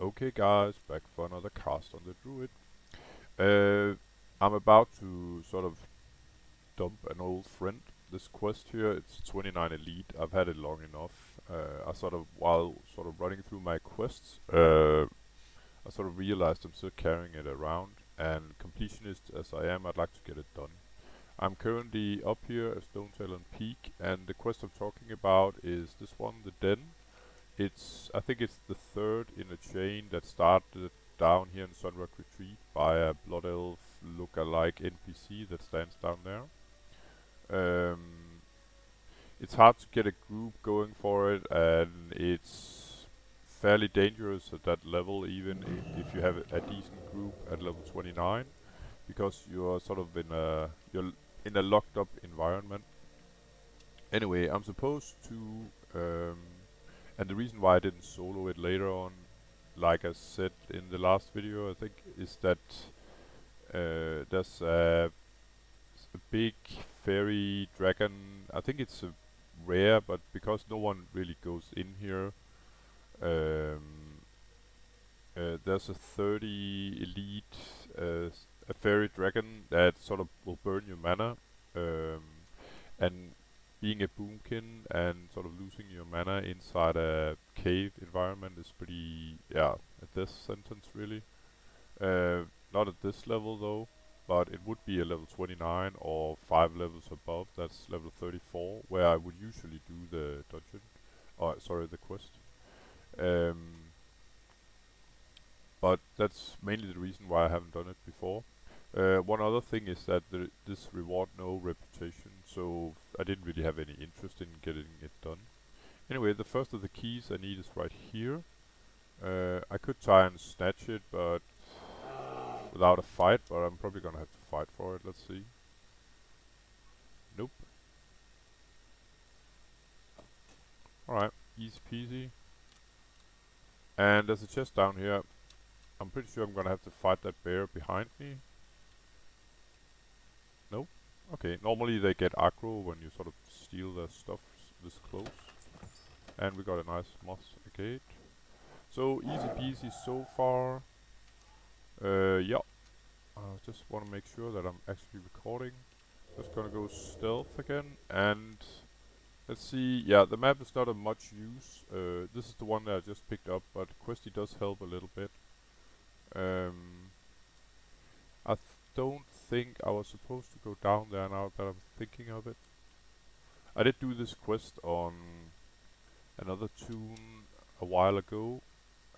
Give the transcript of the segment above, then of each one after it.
Okay guys, back for another cast on the druid. Uh, I'm about to sort of dump an old friend. This quest here, it's 29 elite. I've had it long enough. I sort of, while sort of running through my quests, I sort of realized I'm still carrying it around. And completionist as I am, I'd like to get it done. I'm currently up here at Stonetalon Peak, and the quest I'm talking about is this one, the Den. I think it's the third in a chain that started down here in Sunrock Retreat by a Blood Elf look-alike NPC that stands down there. Um, it's hard to get a group going for it, and it's fairly dangerous at that level, even if you have a decent group at level 29, because you're sort of you're in a locked up environment. Anyway, I'm supposed to and the reason why I didn't solo it later on, like I said in the last video, I think, is that there's a big fairy dragon. I think it's a rare, but because no one really goes in here, um, there's a 30 elite, a fairy dragon that sort of will burn your mana, um, and being a boomkin and sort of losing your mana inside a cave environment is pretty, yeah, a death sentence really. Uh, Not at this level though, but it would be a level 29 or 5 levels above. That's level 34, where I would usually do the dungeon, or sorry, the quest. Um, but that's mainly the reason why I haven't done it before. One other thing is that this reward no reputation, so I didn't really have any interest in getting it done. Anyway, the first of the keys I need is right here. I could try and snatch it, but without a fight, but I'm probably gonna have to fight for it. Let's see. Nope. Alright, easy peasy. And there's a chest down here. I'm pretty sure I'm gonna have to fight that bear behind me. Nope. Okay, normally they get aggro when you sort of steal their stuff this close. And we got a nice moss agate. So easy peasy so far. Yeah. Just want to make sure that I'm actually recording. Just gonna go stealth again, and let's see. Yeah, the map is not of much use. This is the one that I just picked up, but Questy does help a little bit. I don't think I was supposed to go down there now that I'm thinking of it. I did do this quest on another tune a while ago.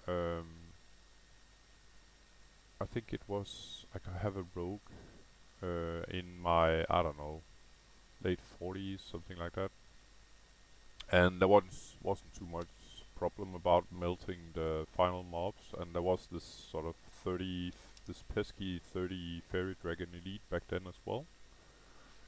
Um, I think it was like I have a rogue in my, I don't know, late 40s, something like that. And there wasn't too much problem about melting the final mobs, and there was this sort of this pesky 30 fairy dragon elite back then as well.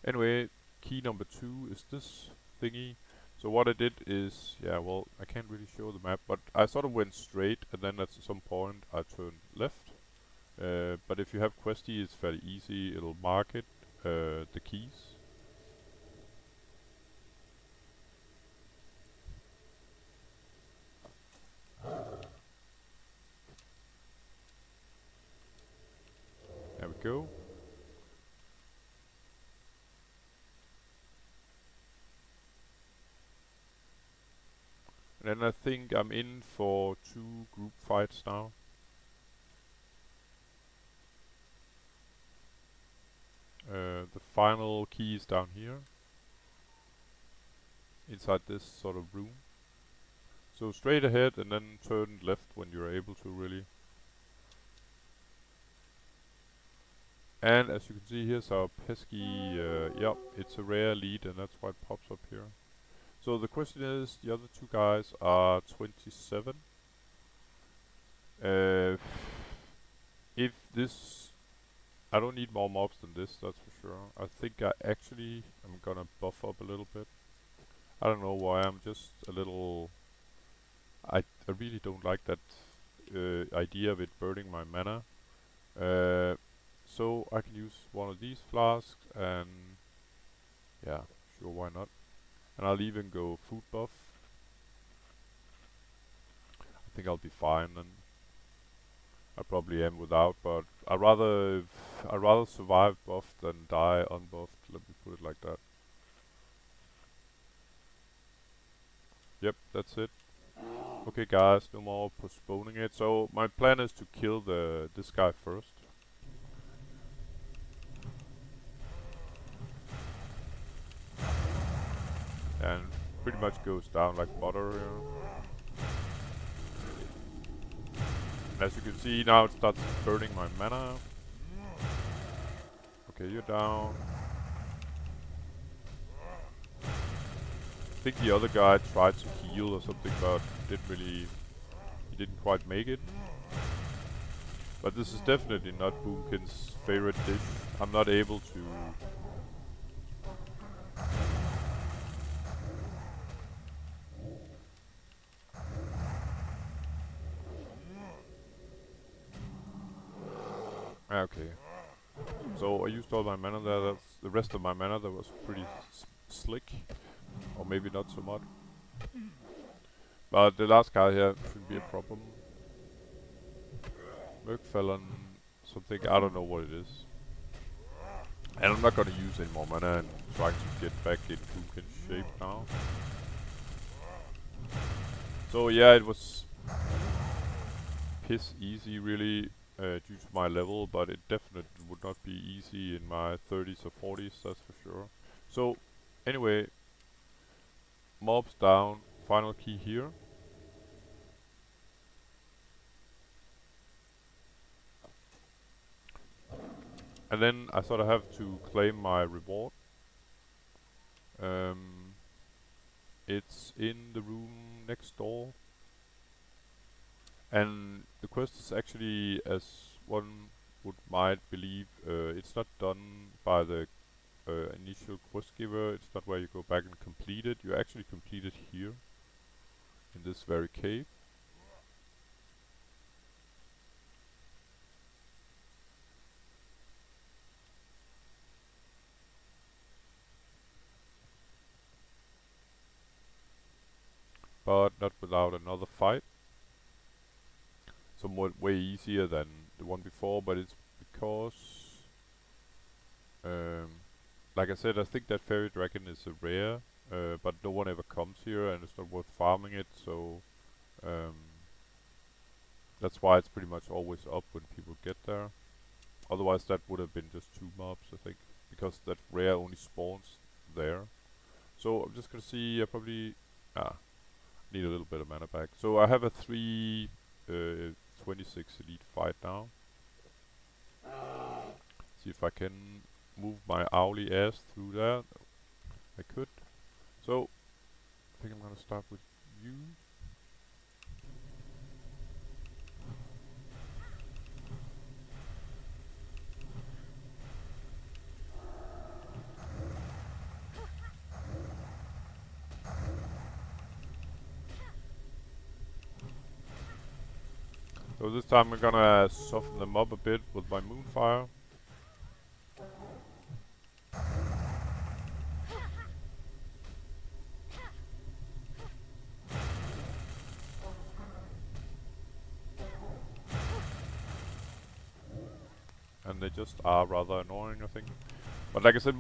Anyway, key number 2 is this thingy. So what I did is, yeah, well, I can't really show the map, but I sort of went straight, and then at some point I turned left. But if you have Questy, it's fairly easy. It'll mark it, the keys. There we go. And then I think I'm in for 2 group fights now. The final key is down here, inside this sort of room. So straight ahead and then turn left when you're able to, really. And as you can see, here's our pesky, yep, it's a rare lead, and that's why it pops up here. So the question is, the other 2 guys are 27. If this, I don't need more mobs than this, that's for sure. I think I actually am gonna buff up a little bit. I don't know why, I'm just a little, I really don't like that idea of it burning my mana. So I can use one of these flasks, and yeah, sure, why not? And I'll even go food buff. I think I'll be fine then. I probably am without, but I'd rather survive buffed than die unbuffed. Let me put it like that. Yep, that's it. Okay, guys, no more postponing it. So my plan is to kill this guy first, and pretty much goes down like butter. And as you can see now, it starts burning my mana. Okay, you're down. I think the other guy tried to heal or something, but he didn't quite make it. But this is definitely not Boomkin's favorite dish. I'm not able to... Okay. So I used all my mana there. That's the rest of my mana that was pretty slick. Or maybe not so much. But the last guy here shouldn't be a problem. Merkfelon, something, I don't know what it is. And I'm not gonna use any more mana and trying to get back in Boomkin's shape now. So yeah, it was piss easy really due to my level, but it definitely would not be easy in my 30s or 40s, that's for sure. So anyway, mobs down, final key here. And then I sort of have to claim my reward. It's in the room next door. And the quest is actually, as one might believe, it's not done by the initial quest giver. It's not where you go back and complete it. You actually complete it here, in this very cave. But not without another fight. Somewhat way easier than the one before, but it's because, like I said, I think that fairy dragon is a rare, but no one ever comes here, and it's not worth farming it. So um, that's why it's pretty much always up when people get there. Otherwise, that would have been just 2 mobs, I think, because that rare only spawns there. So I'm just gonna see. I probably need a little bit of mana back. So I have a 26 elite fight now. See if I can move my owly ass through that. I could. So I think I'm gonna start with you. So this time I'm gonna soften them up a bit with my moonfire. And they just are rather annoying, I think. But like I said,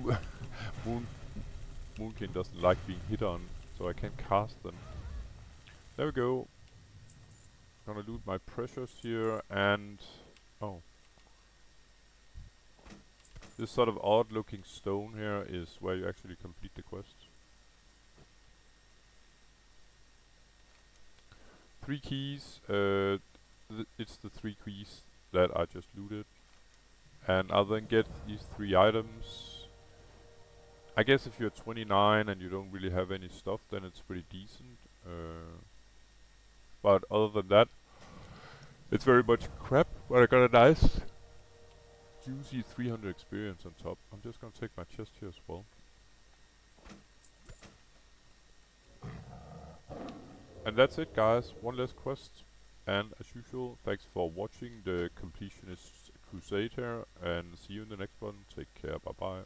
Moonkin doesn't like being hit on, so I can't cast them. There we go. Gonna loot my pressures here, and oh, this sort of odd looking stone here is where you actually complete the quest. 3 keys, it's the 3 keys that I just looted. And I'll then get these 3 items. I guess if you're 29 and you don't really have any stuff, then it's pretty decent. But other than that, it's very much crap, but I got a nice juicy 300 experience on top. I'm just gonna take my chest here as well. And that's it, guys. One less quest. And as usual, thanks for watching the Completionists Crusade here, and see you in the next one. Take care, bye bye.